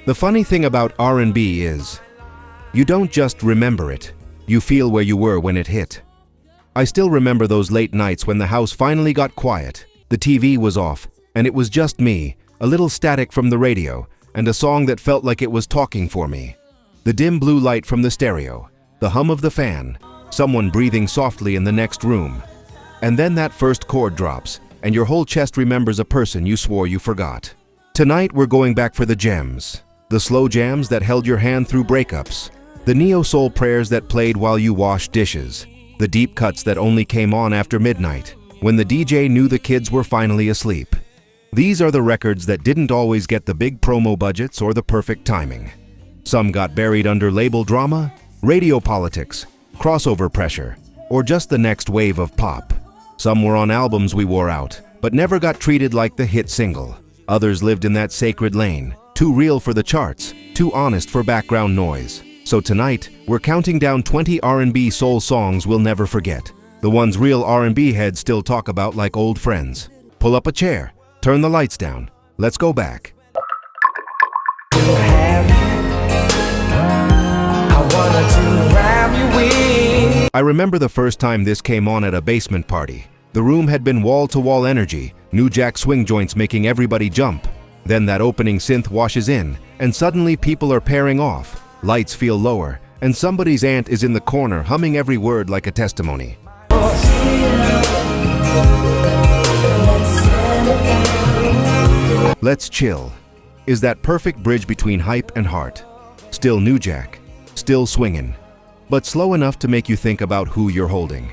The funny thing about R&B is, you don't just remember it, you feel where you were when it hit. I still remember those late nights when the house finally got quiet, the TV was off, and it was just me, a little static from the radio, and a song that felt like it was talking for me. The dim blue light from the stereo, the hum of the fan, someone breathing softly in the next room. And then that first chord drops, and your whole chest remembers a person you swore you forgot. Tonight we're going back for the gems. The slow jams that held your hand through breakups. The neo-soul prayers that played while you washed dishes. The deep cuts that only came on after midnight, when the DJ knew the kids were finally asleep. These are the records that didn't always get the big promo budgets or the perfect timing. Some got buried under label drama, radio politics, crossover pressure, or just the next wave of pop. Some were on albums we wore out, but never got treated like the hit single. Others lived in that sacred lane, too real for the charts, too honest for background noise. So tonight, we're counting down 20 R&B soul songs we'll never forget. The ones real R&B heads still talk about like old friends. Pull up a chair, turn the lights down, let's go back. I remember the first time this came on at a basement party. The room had been wall-to-wall energy, New Jack swing joints making everybody jump. Then that opening synth washes in, and suddenly people are pairing off. Lights feel lower, and somebody's aunt is in the corner humming every word like a testimony. Let's chill is that perfect bridge between hype and heart. Still New Jack, still swingin', but slow enough to make you think about who you're holding.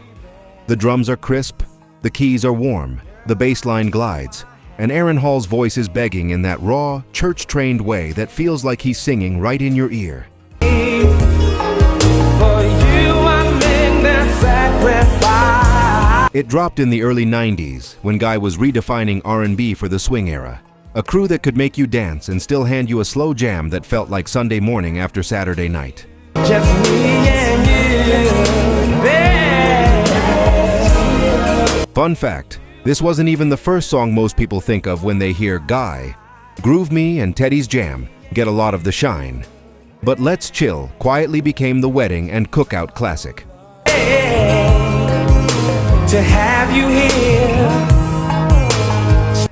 The drums are crisp, the keys are warm, the bass line glides, and Aaron Hall's voice is begging in that raw, church-trained way that feels like he's singing right in your ear. It dropped in the early 90s when Guy was redefining R&B for the swing era. A crew that could make you dance and still hand you a slow jam that felt like Sunday morning after Saturday night. Just me and you, Fun fact, this wasn't even the first song most people think of when they hear Guy. Groove Me and Teddy's Jam get a lot of the shine. But Let's Chill quietly became the wedding and cookout classic. to have you here.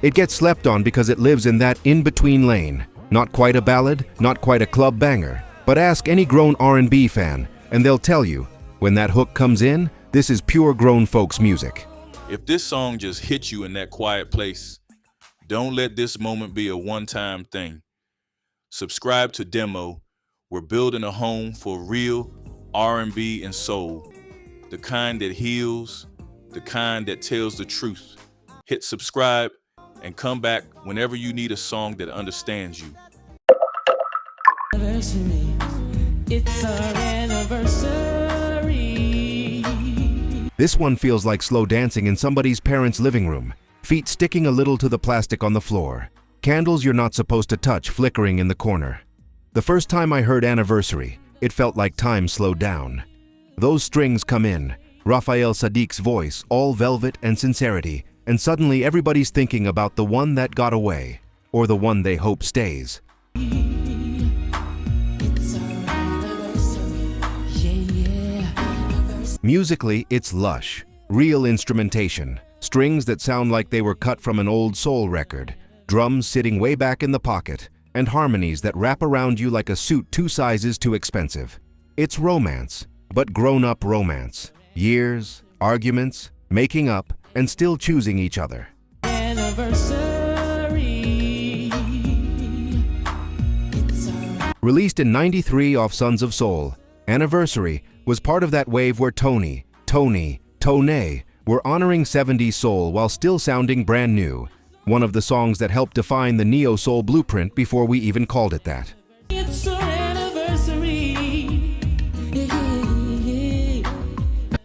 It gets slept on because it lives in that in-between lane. Not quite a ballad, not quite a club banger. But ask any grown R&B fan, and they'll tell you, when that hook comes in, this is pure grown folks music. If this song just hits you in that quiet place, don't let this moment be a one-time thing. Subscribe to Demo. We're building a home for real R&B and soul. The kind that heals, the kind that tells the truth. Hit subscribe and come back whenever you need a song that understands you. It's our anniversary. This one feels like slow dancing in somebody's parents' living room. Feet sticking a little to the plastic on the floor. Candles you're not supposed to touch flickering in the corner. The first time I heard Anniversary, it felt like time slowed down. Those strings come in, Raphael Saadiq's voice, all velvet and sincerity, and suddenly everybody's thinking about the one that got away, or the one they hope stays. Musically, it's lush, real instrumentation, strings that sound like they were cut from an old soul record, drums sitting way back in the pocket, and harmonies that wrap around you like a suit 2 sizes too expensive. It's romance, but grown-up romance. Years, arguments, making up, and still choosing each other. Released in '93 off Sons of Soul, Anniversary was part of that wave where Toni, Toné were honoring 70s soul while still sounding brand new. One of the songs that helped define the neo-soul blueprint before we even called it that. It's our anniversary.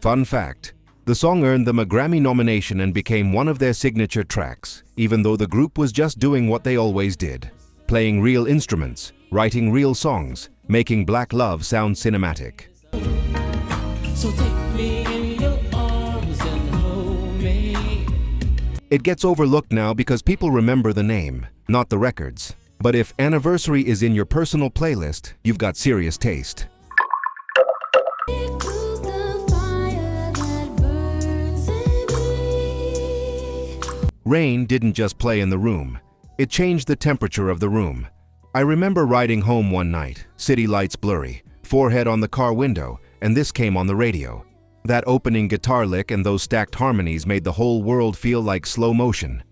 Fun fact, the song earned them a Grammy nomination and became one of their signature tracks, even though the group was just doing what they always did. Playing real instruments, writing real songs, making black love sound cinematic. So take me in your arms and hold me. It gets overlooked now because people remember the name, not the records. But if Anniversary is in your personal playlist, you've got serious taste. Rain didn't just play in the room. It changed the temperature of the room. I remember riding home one night, city lights blurry, forehead on the car window, and this came on the radio. That opening guitar lick and those stacked harmonies made the whole world feel like slow motion.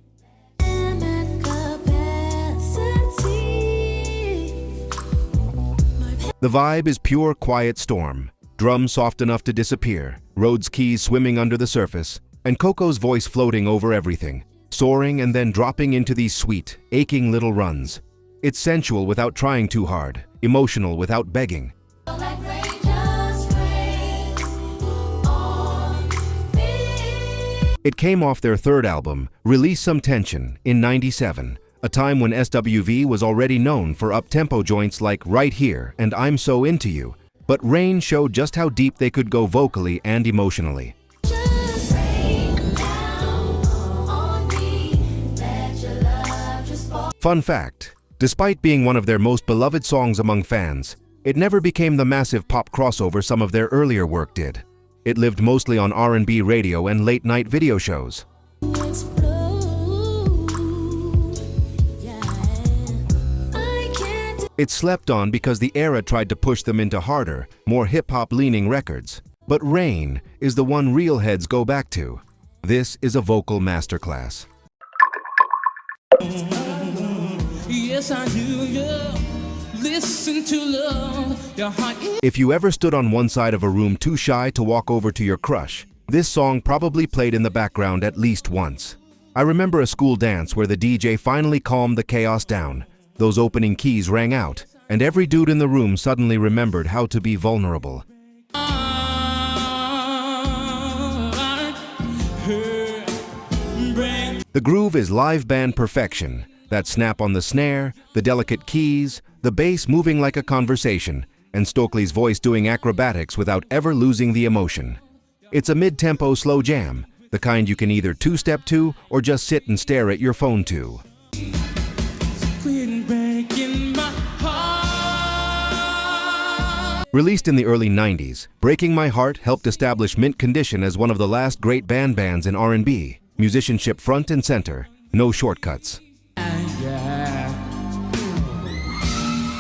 The vibe is pure quiet storm. Drums soft enough to disappear, Rhodes keys swimming under the surface, and Coco's voice floating over everything, soaring and then dropping into these sweet, aching little runs. It's sensual without trying too hard, emotional without begging. It came off their third album, Release Some Tension, in '97, a time when SWV was already known for up-tempo joints like Right Here and I'm So Into You, but Rain showed just how deep they could go vocally and emotionally. Fun fact, despite being one of their most beloved songs among fans, it never became the massive pop crossover some of their earlier work did. It lived mostly on R&B radio and late-night video shows. It slept on because the era tried to push them into harder, more hip-hop leaning records. But Rain is the one real heads go back to. This is a vocal masterclass. Yes, I do, yeah. Listen to love, your heart is... If you ever stood on one side of a room too shy to walk over to your crush, this song probably played in the background at least once. I remember a school dance where the DJ finally calmed the chaos down. Those opening keys rang out, and every dude in the room suddenly remembered how to be vulnerable. The groove is live band perfection. That snap on the snare, the delicate keys, the bass moving like a conversation, and Stokely's voice doing acrobatics without ever losing the emotion. It's a mid-tempo slow jam, the kind you can either two-step to or just sit and stare at your phone to. Released in the early 90s, Breaking My Heart helped establish Mint Condition as one of the last great bands in R&B. Musicianship front and center, no shortcuts.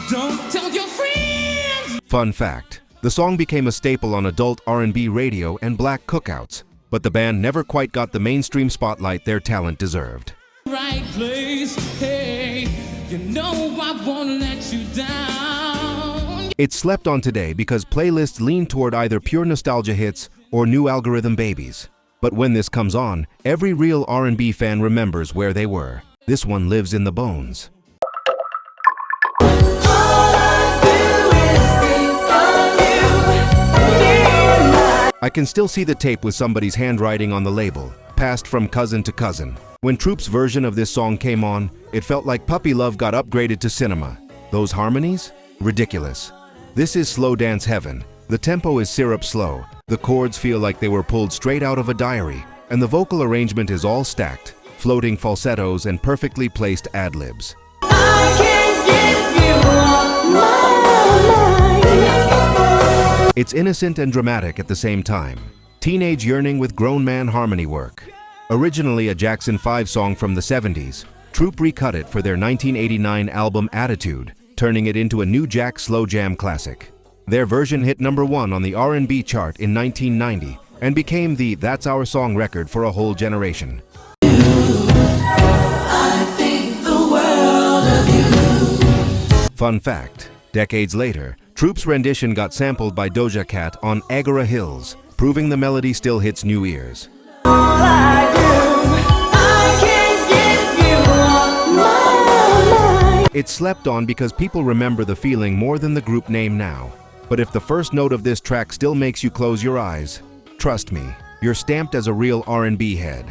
Don't tell your friends. Fun fact, the song became a staple on adult R&B radio and black cookouts, but the band never quite got the mainstream spotlight their talent deserved. Right place, hey, you know I won't let you down. It's slept on today because playlists lean toward either pure nostalgia hits or new algorithm babies. But when this comes on, every real R&B fan remembers where they were. This one lives in the bones. I can still see the tape with somebody's handwriting on the label, passed from cousin to cousin. When Troop's version of this song came on, it felt like Puppy Love got upgraded to cinema. Those harmonies? Ridiculous. This is slow dance heaven. The tempo is syrup slow. The chords feel like they were pulled straight out of a diary, and the vocal arrangement is all stacked, floating falsettos and perfectly placed ad-libs. It's innocent and dramatic at the same time. Teenage yearning with grown man harmony work. Originally a Jackson 5 song from the 70s, Troop recut it for their 1989 album Attitude, turning it into a new Jack slow jam classic. Their version hit #1 on the R&B chart in 1990 and became the That's Our Song record for a whole generation. I think the world of you. Fun fact, decades later, Troop's rendition got sampled by Doja Cat on Agora Hills, proving the melody still hits new ears. It's slept on because people remember the feeling more than the group name now. But if the first note of this track still makes you close your eyes, trust me, you're stamped as a real R&B head.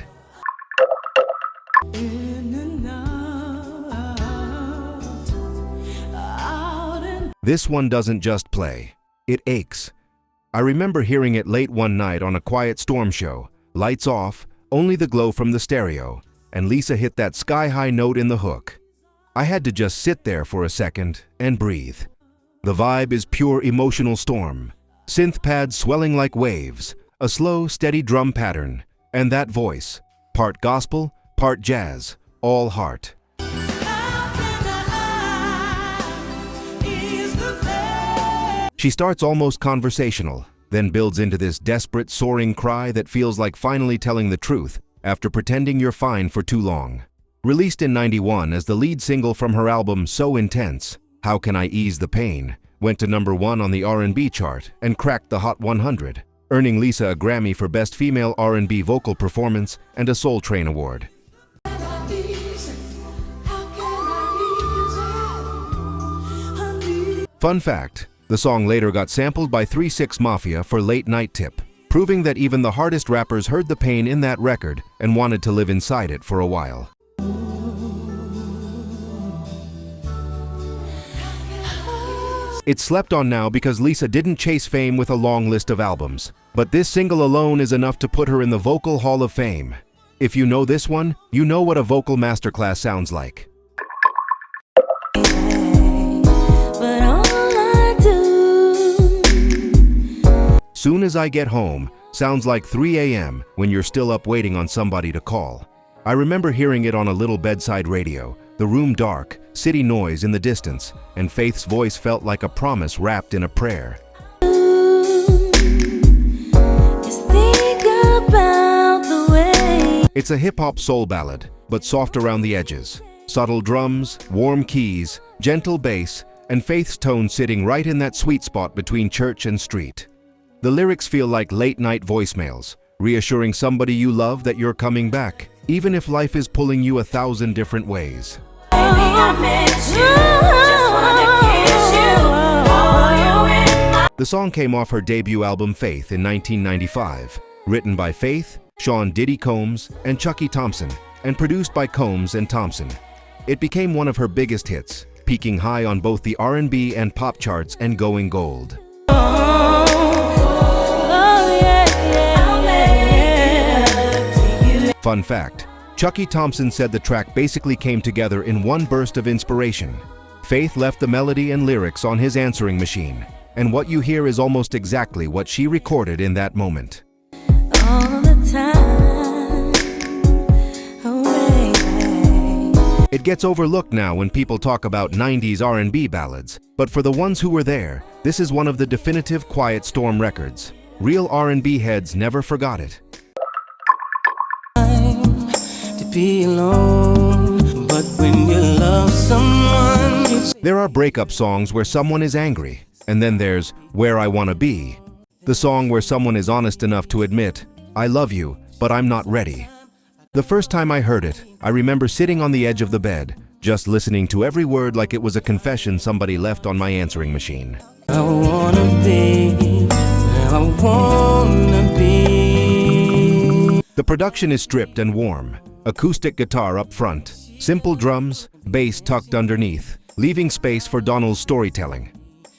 This one doesn't just play, it aches. I remember hearing it late one night on a quiet storm show, lights off, only the glow from the stereo, and Lisa hit that sky-high note in the hook. I had to just sit there for a second and breathe. The vibe is pure emotional storm. Synth pads swelling like waves, a slow, steady drum pattern, and that voice, part gospel, part jazz, all heart. She starts almost conversational, then builds into this desperate, soaring cry that feels like finally telling the truth after pretending you're fine for too long. Released in '91 as the lead single from her album So Intense, How Can I Ease the Pain, went to #1 on the R&B chart and cracked the Hot 100, earning Lisa a Grammy for Best Female R&B Vocal Performance and a Soul Train Award. Fun fact, the song later got sampled by 3 6 Mafia for Late Night Tip, proving that even the hardest rappers heard the pain in that record and wanted to live inside it for a while. It's slept on now because Lisa didn't chase fame with a long list of albums, but this single alone is enough to put her in the Vocal Hall of Fame. If you know this one, you know what a vocal masterclass sounds like. Soon as I Get Home sounds like 3 a.m. when you're still up waiting on somebody to call. I remember hearing it on a little bedside radio, the room dark, city noise in the distance, and Faith's voice felt like a promise wrapped in a prayer. It's a hip-hop soul ballad, but soft around the edges. Subtle drums, warm keys, gentle bass, and Faith's tone sitting right in that sweet spot between church and street. The lyrics feel like late-night voicemails, reassuring somebody you love that you're coming back, even if life is pulling you 1,000 different ways. The song came off her debut album Faith in 1995, written by Faith, Sean Diddy Combs, and Chucky Thompson, and produced by Combs and Thompson. It became one of her biggest hits, peaking high on both the R&B and pop charts and going gold. Fun fact, Chucky Thompson said the track basically came together in one burst of inspiration. Faith left the melody and lyrics on his answering machine, and what you hear is almost exactly what she recorded in that moment. All the time, It gets overlooked now when people talk about 90s R&B ballads, but for the ones who were there, this is one of the definitive Quiet Storm records. Real R&B heads never forgot it. be alone, but when you love someone, There are breakup songs where someone is angry, and then there's Where I Wanna Be, the song where someone is honest enough to admit, I love you, but I'm not ready. The first time I heard it, I remember sitting on the edge of the bed, just listening to every word like it was a confession somebody left on my answering machine. I wanna be where I wanna be. The production is stripped and warm, acoustic guitar up front, simple drums, bass tucked underneath, leaving space for Donell's storytelling.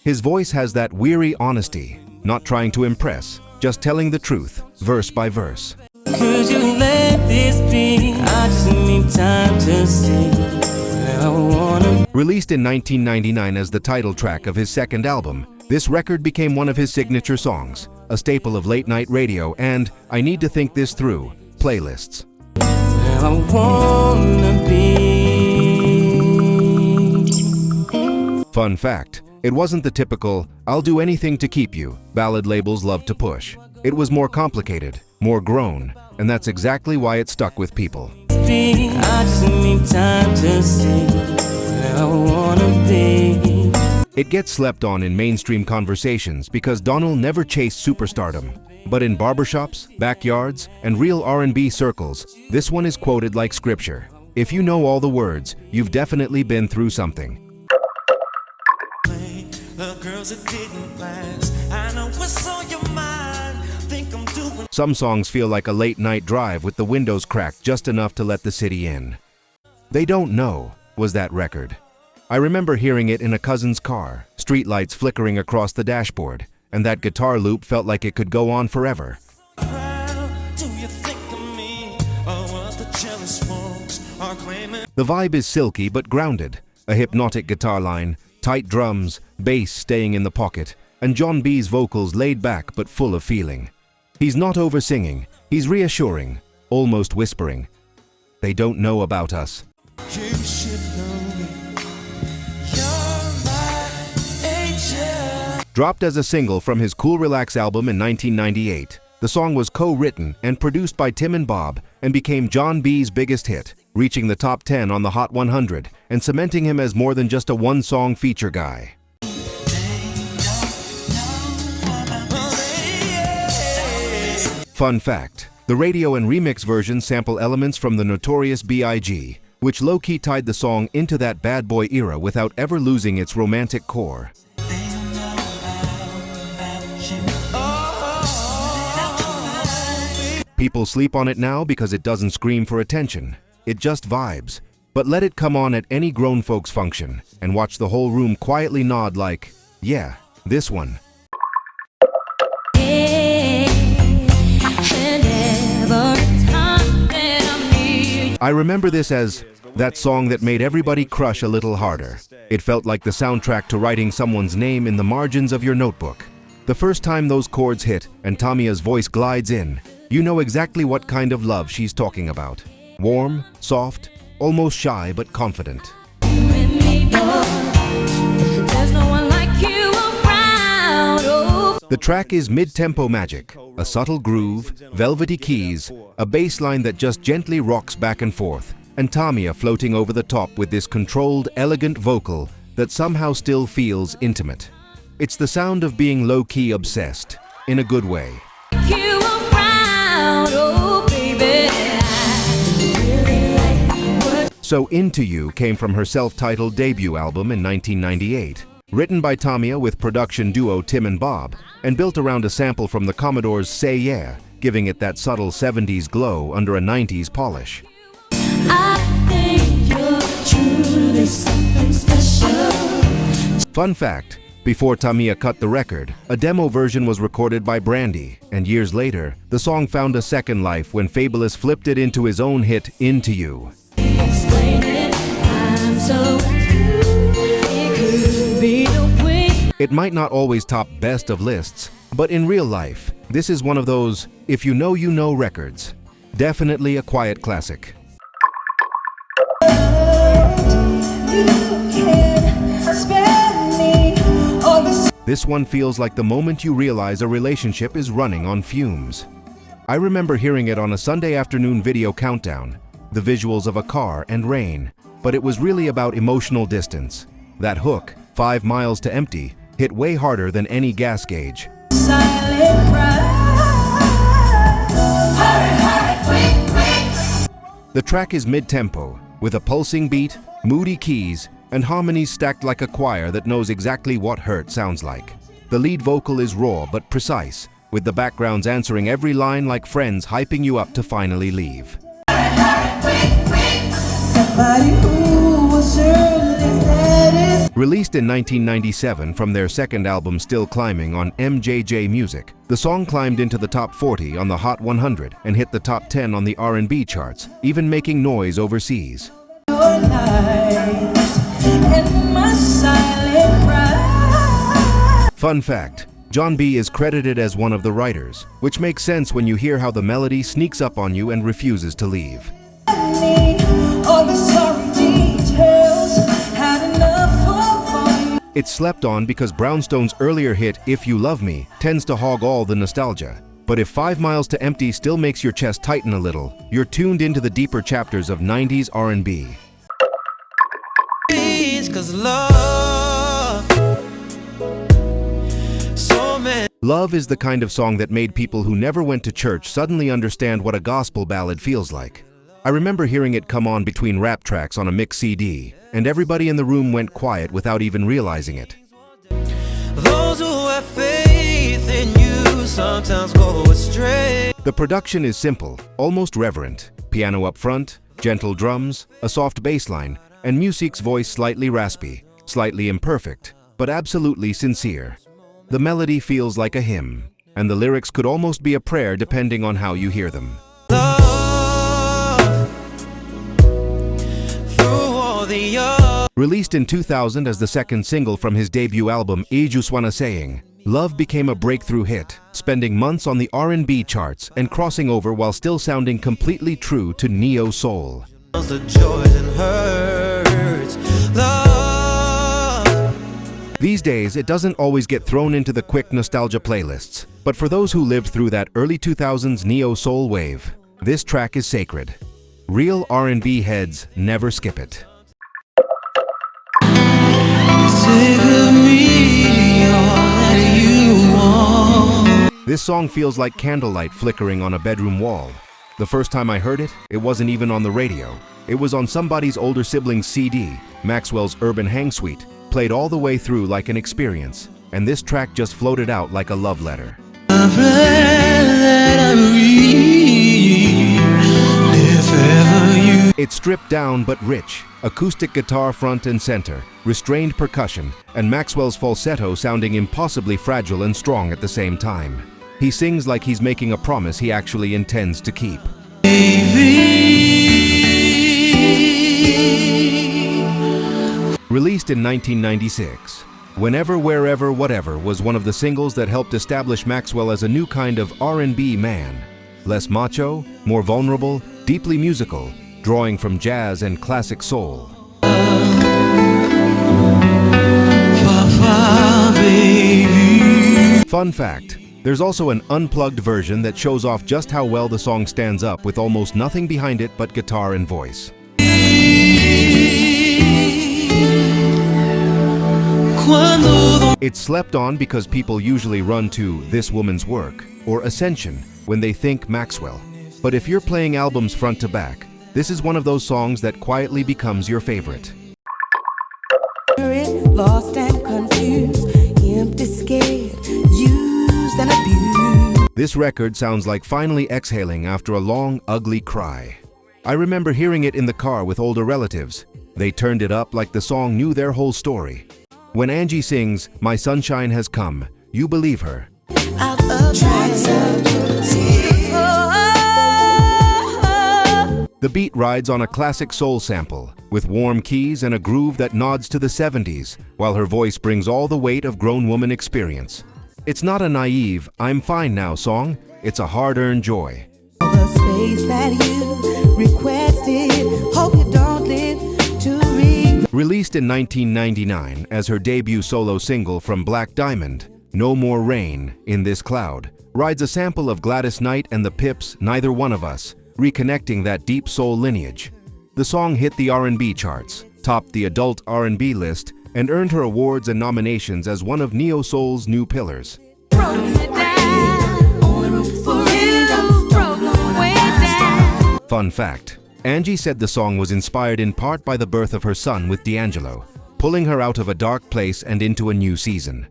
His voice has that weary honesty, not trying to impress, just telling the truth, verse by verse. Could you let this be? I just need time to see where I wanna be. Released in 1999 as the title track of his second album, this record became one of his signature songs, a staple of late-night radio and I Need to Think This Through playlists. Where I wanna be. Fun fact, it wasn't the typical, I'll do anything to keep you, ballad labels love to push. It was more complicated, more grown, and that's exactly why it stuck with people. I just need time to see where I wanna be. It gets slept on in mainstream conversations because Donell never chased superstardom. But in barbershops, backyards, and real R&B circles, this one is quoted like scripture. If you know all the words, you've definitely been through something. The girls that didn't last. I know what's on your mind. Think I'm doing. Some songs feel like a late-night drive with the windows cracked just enough to let the city in. They Don't Know was that record. I remember hearing it in a cousin's car, streetlights flickering across the dashboard, and that guitar loop felt like it could go on forever. Proud. Do you think of me? Or what the jealous folks are claiming? The vibe is silky but grounded, A hypnotic guitar line, tight drums, bass staying in the pocket, and Jon B's vocals laid back but full of feeling. He's not over-singing, he's reassuring, almost whispering. They don't know about us. You should know me. You're my angel. Dropped as a single from his Cool Relax album in 1998, the song was co-written and produced by Tim and Bob and became Jon B's biggest hit, reaching the top 10 on the Hot 100 and cementing him as more than just a one-song feature guy. Fun fact, the radio and remix versions sample elements from the notorious B.I.G., which low-key tied the song into that bad boy era without ever losing its romantic core. People sleep on it now because it doesn't scream for attention. It just vibes. But let it come on at any grown folks function and watch the whole room quietly nod like, yeah, this one. I remember this as that song that made everybody crush a little harder. It felt like the soundtrack to writing someone's name in the margins of your notebook. The first time those chords hit and Tamia's voice glides in, you know exactly what kind of love she's talking about. Warm, soft, almost shy but confident. The track is mid-tempo magic, a subtle groove, velvety keys, a bass line that just gently rocks back and forth, and Tamia floating over the top with this controlled, elegant vocal that somehow still feels intimate. It's the sound of being low-key obsessed, in a good way. So Into You came from her self-titled debut album in 1998. Written by Tamia with production duo Tim and Bob, and built around a sample from the Commodore's Say Yeah, giving it that subtle 70s glow under a 90s polish. Fun fact, before Tamia cut the record, a demo version was recorded by Brandy, and years later, the song found a second life when Fabulous flipped it into his own hit, Into You. It might not always top best of lists, but in real life, this is one of those if you know records. Definitely a quiet classic. This one feels like the moment you realize a relationship is running on fumes. I remember hearing it on a Sunday afternoon video countdown, the visuals of a car and rain, but it was really about emotional distance. That hook, 5 miles to empty, hit way harder than any gas gauge. The track is mid-tempo, with a pulsing beat, moody keys, and harmonies stacked like a choir that knows exactly what hurt sounds like. The lead vocal is raw but precise, with the backgrounds answering every line like friends hyping you up to finally leave. Released in 1997 from their second album Still Climbing on MJJ Music, the song climbed into the top 40 on the Hot 100 and hit the top 10 on the R&B charts, even making noise overseas. Fun fact, Jon B is credited as one of the writers, which makes sense when you hear how the melody sneaks up on you and refuses to leave. It's slept on because Brownstone's earlier hit, If You Love Me, tends to hog all the nostalgia. But if 5 Miles to Empty still makes your chest tighten a little, you're tuned into the deeper chapters of 90s R&B. Love is the kind of song that made people who never went to church suddenly understand what a gospel ballad feels like. I remember hearing it come on between rap tracks on a mix CD, and everybody in the room went quiet without even realizing it. Those who have faith in you sometimes go astray. The production is simple, almost reverent. Piano up front, gentle drums, a soft bass line, and Musiq's voice slightly raspy, slightly imperfect, but absolutely sincere. The melody feels like a hymn, and the lyrics could almost be a prayer depending on how you hear them. Love, through all the Released in 2000 as the second single from his debut album, I Just Wanna Saying, Love became a breakthrough hit, spending months on the R&B charts and crossing over while still sounding completely true to neo-soul. The joys and hurts, love. These days, it doesn't always get thrown into the quick nostalgia playlists, but for those who lived through that early 2000s neo-soul wave, this track is sacred. Real R&B heads never skip it. This song feels like candlelight flickering on a bedroom wall. The first time I heard it, it wasn't even on the radio. It was on somebody's older sibling's CD, Maxwell's Urban Hang Suite, played all the way through like an experience, and this track just floated out like a love letter. It's stripped down but rich, acoustic guitar front and center, restrained percussion, and Maxwell's falsetto sounding impossibly fragile and strong at the same time. He sings like he's making a promise he actually intends to keep. Released in 1996, Whenever, Wherever, Whatever was one of the singles that helped establish Maxwell as a new kind of R&B man. Less macho, more vulnerable, deeply musical, drawing from jazz and classic soul. Fun fact, there's also an unplugged version that shows off just how well the song stands up with almost nothing behind it but guitar and voice. It's slept on because people usually run to This Woman's Work or Ascension when they think Maxwell. But if you're playing albums front to back, this is one of those songs that quietly becomes your favorite. Lost and confused, empty, scared, used and abused. This record sounds like finally exhaling after a long, ugly cry. I remember hearing it in the car with older relatives. They turned it up like the song knew their whole story. When Angie sings, "My sunshine has come," you believe her. The beat rides on a classic soul sample, with warm keys and a groove that nods to the 70s, while her voice brings all the weight of grown woman experience. It's not a naive, "I'm fine now" song, it's a hard-earned joy. The space that you requested, hope you don't live to read. Released in 1999 as her debut solo single from Black Diamond, No More Rain in This Cloud rides a sample of Gladys Knight and the Pips' Neither One of Us, reconnecting that deep soul lineage. The song hit the R&B charts, topped the adult R&B list, and earned her awards and nominations as one of neo-soul's new pillars. Fun fact, Angie said the song was inspired in part by the birth of her son with D'Angelo, pulling her out of a dark place and into a new season.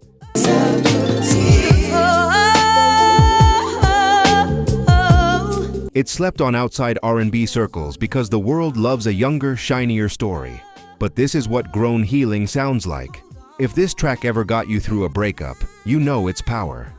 It slept on outside R&B circles because the world loves a younger, shinier story. But this is what grown healing sounds like. If this track ever got you through a breakup, you know its power.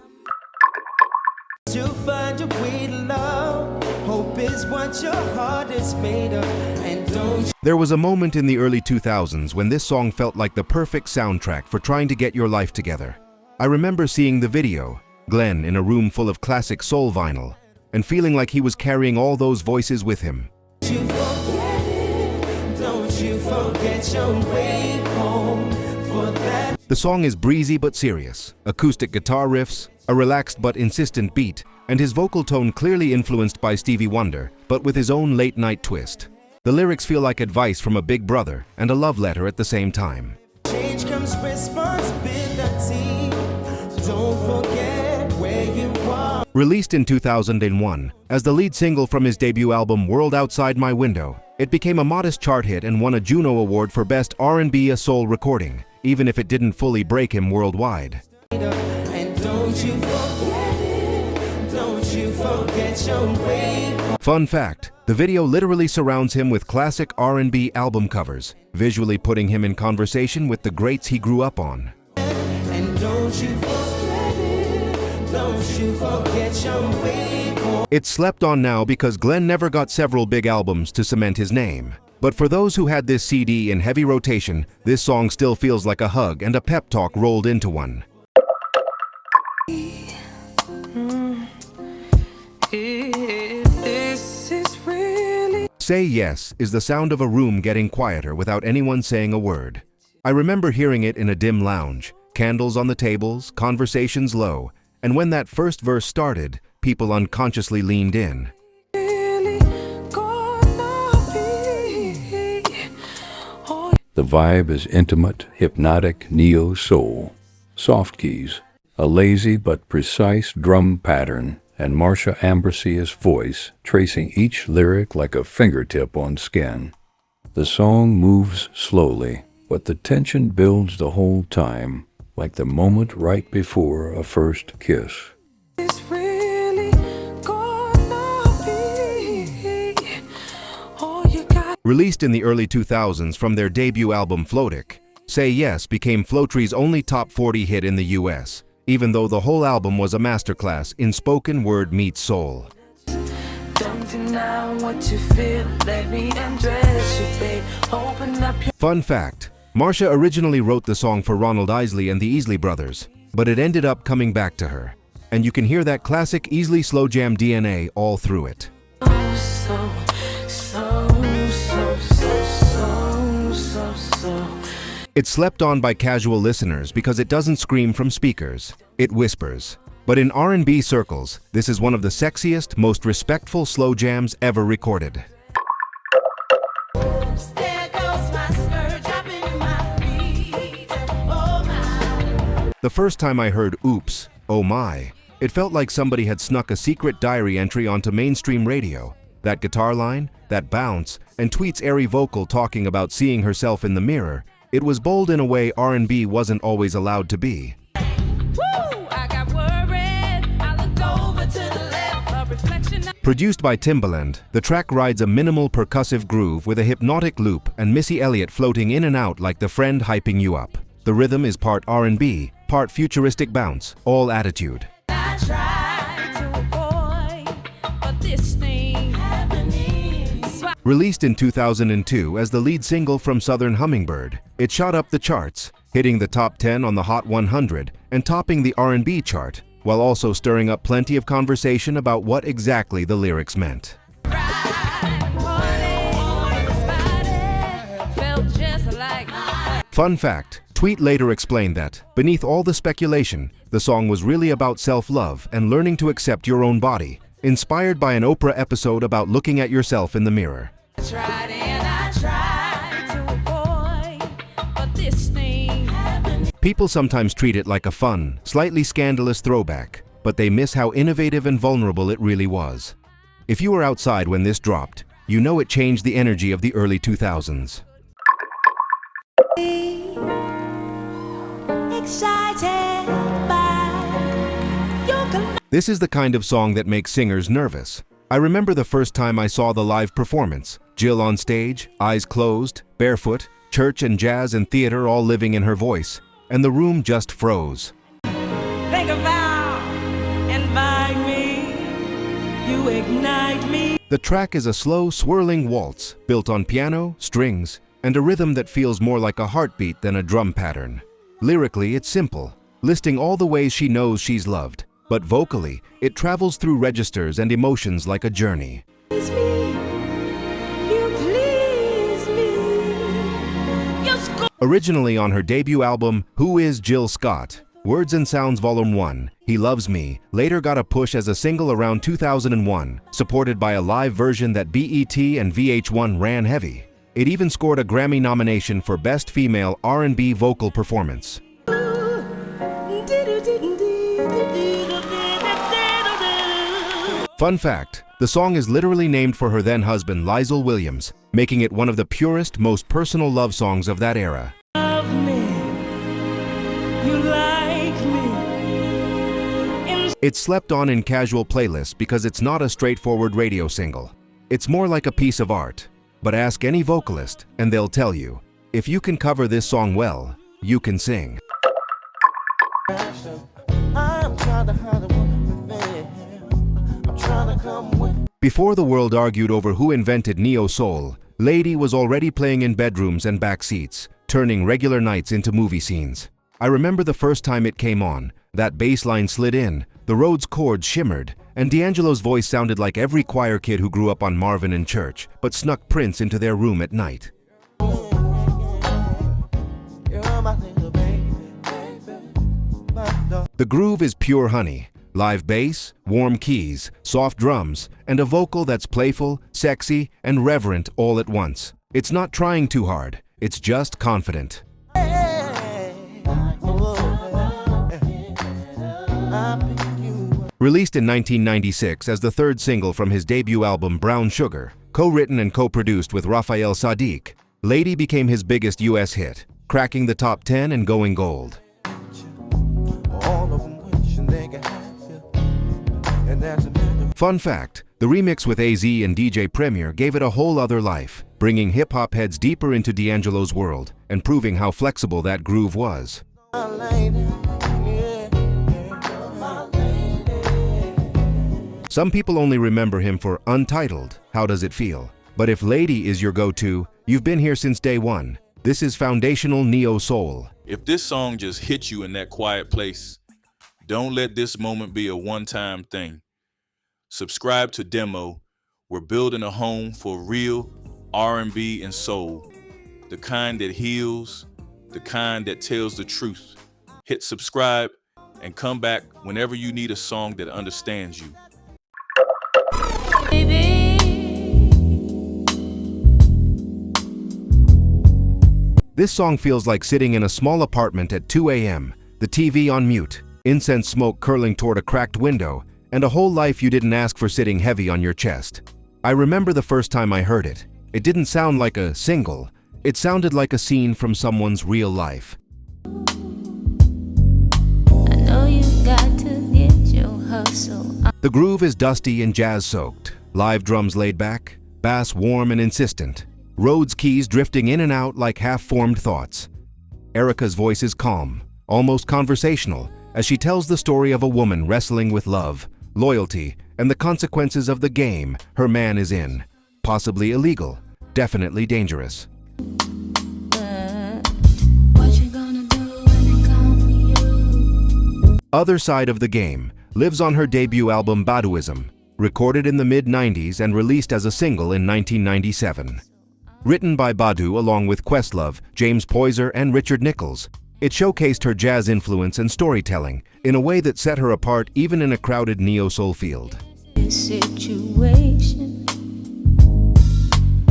To find your way to love, hope is what your heart is made of, and don't. There was a moment in the early 2000s when this song felt like the perfect soundtrack for trying to get your life together. I remember seeing the video, Glenn in a room full of classic soul vinyl, and feeling like he was carrying all those voices with him. You forget it, don't you forget your way home for that. The song is breezy but serious, acoustic guitar riffs, a relaxed but insistent beat, and his vocal tone clearly influenced by Stevie Wonder, but with his own late-night twist. The lyrics feel like advice from a big brother and a love letter at the same time. Change comes responsibility, don't forget where you are. Released in 2001 as the lead single from his debut album World Outside My Window, it became a modest chart hit and won a Juno Award for Best R&B a Soul Recording, even if it didn't fully break him worldwide. And don't you forget it, don't you forget your way home. Fun fact, the video literally surrounds him with classic R&B album covers, visually putting him in conversation with the greats he grew up on. And don't you forget it, don't you forget your way home. It's slept on now because Glenn never got several big albums to cement his name. But for those who had this CD in heavy rotation, this song still feels like a hug and a pep talk rolled into one. Say Yes is the sound of a room getting quieter without anyone saying a word. I remember hearing it in a dim lounge, candles on the tables, conversations low, and when that first verse started, people unconsciously leaned in. The vibe is intimate, hypnotic, neo-soul. Soft keys, a lazy but precise drum pattern, and Marsha Ambrosia's voice tracing each lyric like a fingertip on skin. The song moves slowly, but the tension builds the whole time, like the moment right before a first kiss. Released in the early 2000s from their debut album Floetry, Say Yes became Floetry's only top 40 hit in the US, even though the whole album was a masterclass in spoken word meets soul. Fun fact, Marsha originally wrote the song for Ronald Isley and the Isley Brothers, but it ended up coming back to her. And you can hear that classic Isley slow jam DNA all through it. It's slept on by casual listeners because it doesn't scream from speakers, it whispers. But in R&B circles, this is one of the sexiest, most respectful slow jams ever recorded. The first time I heard Oops, Oh My, it felt like somebody had snuck a secret diary entry onto mainstream radio. That guitar line, that bounce, and Tweet's airy vocal talking about seeing herself in the mirror, it was bold in a way R&B wasn't always allowed to be. Produced by Timbaland, the track rides a minimal percussive groove with a hypnotic loop and Missy Elliott floating in and out like the friend hyping you up. The rhythm is part R&B, part futuristic bounce, all attitude. Released in 2002 as the lead single from Southern Hummingbird, it shot up the charts, hitting the top 10 on the Hot 100 and topping the R&B chart, while also stirring up plenty of conversation about what exactly the lyrics meant. Fun fact, Tweet later explained that, beneath all the speculation, the song was really about self-love and learning to accept your own body, inspired by an Oprah episode about looking at yourself in the mirror. People sometimes treat it like a fun, slightly scandalous throwback, but they miss how innovative and vulnerable it really was. If you were outside when this dropped, you know it changed the energy of the early 2000s. This is the kind of song that makes singers nervous. I remember the first time I saw the live performance. Jill on stage, eyes closed, barefoot, church and jazz and theater all living in her voice, and the room just froze. Think about invite me, you ignite me. The track is a slow, swirling waltz built on piano, strings, and a rhythm that feels more like a heartbeat than a drum pattern. Lyrically, it's simple, listing all the ways she knows she's loved, but vocally, it travels through registers and emotions like a journey. Originally on her debut album, Who Is Jill Scott? Words and Sounds Volume 1, He Loves Me, later got a push as a single around 2001, supported by a live version that BET and VH1 ran heavy. It even scored a Grammy nomination for Best Female R&B Vocal Performance. Fun fact, the song is literally named for her then-husband Liesl Williams, making it one of the purest, most personal love songs of that era. Love me. You like me. It's slept on in casual playlists because it's not a straightforward radio single. It's more like a piece of art. But ask any vocalist, and they'll tell you, if you can cover this song well, you can sing. Before the world argued over who invented neo-soul, Lady was already playing in bedrooms and back seats, turning regular nights into movie scenes. I remember the first time it came on, that bass line slid in, the Rhodes chords shimmered, and D'Angelo's voice sounded like every choir kid who grew up on Marvin and Church, but snuck Prince into their room at night. The groove is pure honey. Live bass, warm keys, soft drums, and a vocal that's playful, sexy, and reverent all at once. It's not trying too hard, it's just confident. Released in 1996 as the third single from his debut album Brown Sugar, co-written and co-produced with Raphael Saadiq, Lady became his biggest US hit, cracking the top 10 and going gold. Fun fact, the remix with AZ and DJ Premier gave it a whole other life, bringing hip-hop heads deeper into D'Angelo's world and proving how flexible that groove was. Some people only remember him for Untitled, How Does It Feel? But if Lady is your go-to, you've been here since day one. This is foundational neo-soul. If this song just hit you in that quiet place, don't let this moment be a one-time thing. Subscribe to Demo. We're building a home for real R&B and soul. The kind that heals, the kind that tells the truth. Hit subscribe and come back whenever you need a song that understands you. This song feels like sitting in a small apartment at 2 a.m., the TV on mute, incense smoke curling toward a cracked window, and a whole life you didn't ask for sitting heavy on your chest. I remember the first time I heard it. It didn't sound like a single. It sounded like a scene from someone's real life. I know you got to get your hustle. The groove is dusty and jazz-soaked, live drums laid back, bass warm and insistent, Rhodes keys drifting in and out like half-formed thoughts. Erykah's voice is calm, almost conversational, as she tells the story of a woman wrestling with love, loyalty, and the consequences of the game her man is in. Possibly illegal, definitely dangerous. What you gonna do when they come for you? Other Side of the Game lives on her debut album Baduism, recorded in the mid-90s and released as a single in 1997. Written by Badu along with Questlove, James Poyser, and Richard Nichols, it showcased her jazz influence and storytelling in a way that set her apart even in a crowded neo-soul field. Situation.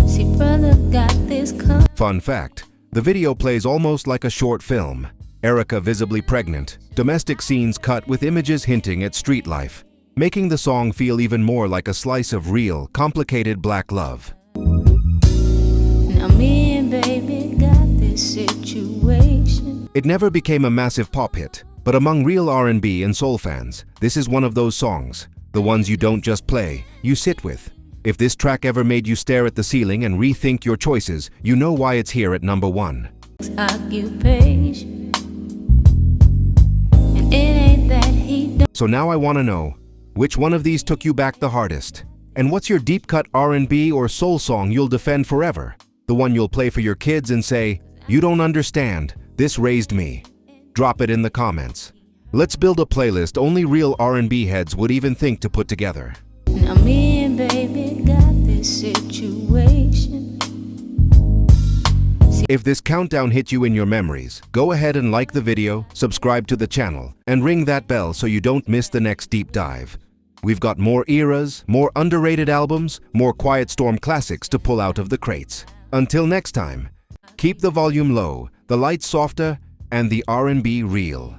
See, brother got this Fun fact, the video plays almost like a short film. Erykah visibly pregnant, domestic scenes cut with images hinting at street life, making the song feel even more like a slice of real, complicated black love. Now me and baby got this situation. It never became a massive pop hit, but among real R&B and soul fans, this is one of those songs, the ones you don't just play, you sit with. If this track ever made you stare at the ceiling and rethink your choices, you know why it's here at number 1. Occupation. And it ain't that he don't. So now I want to know, which one of these took you back the hardest? And what's your deep-cut R&B or soul song you'll defend forever? The one you'll play for your kids and say, "You don't understand, this raised me." Drop it in the comments. Let's build a playlist only real R&B heads would even think to put together. Now me and baby got this situation. If this countdown hit you in your memories, go ahead and like the video, subscribe to the channel, and ring that bell so you don't miss the next deep dive. We've got more eras, more underrated albums, more Quiet Storm classics to pull out of the crates. Until next time, keep the volume low, the lights softer, and the R&B real.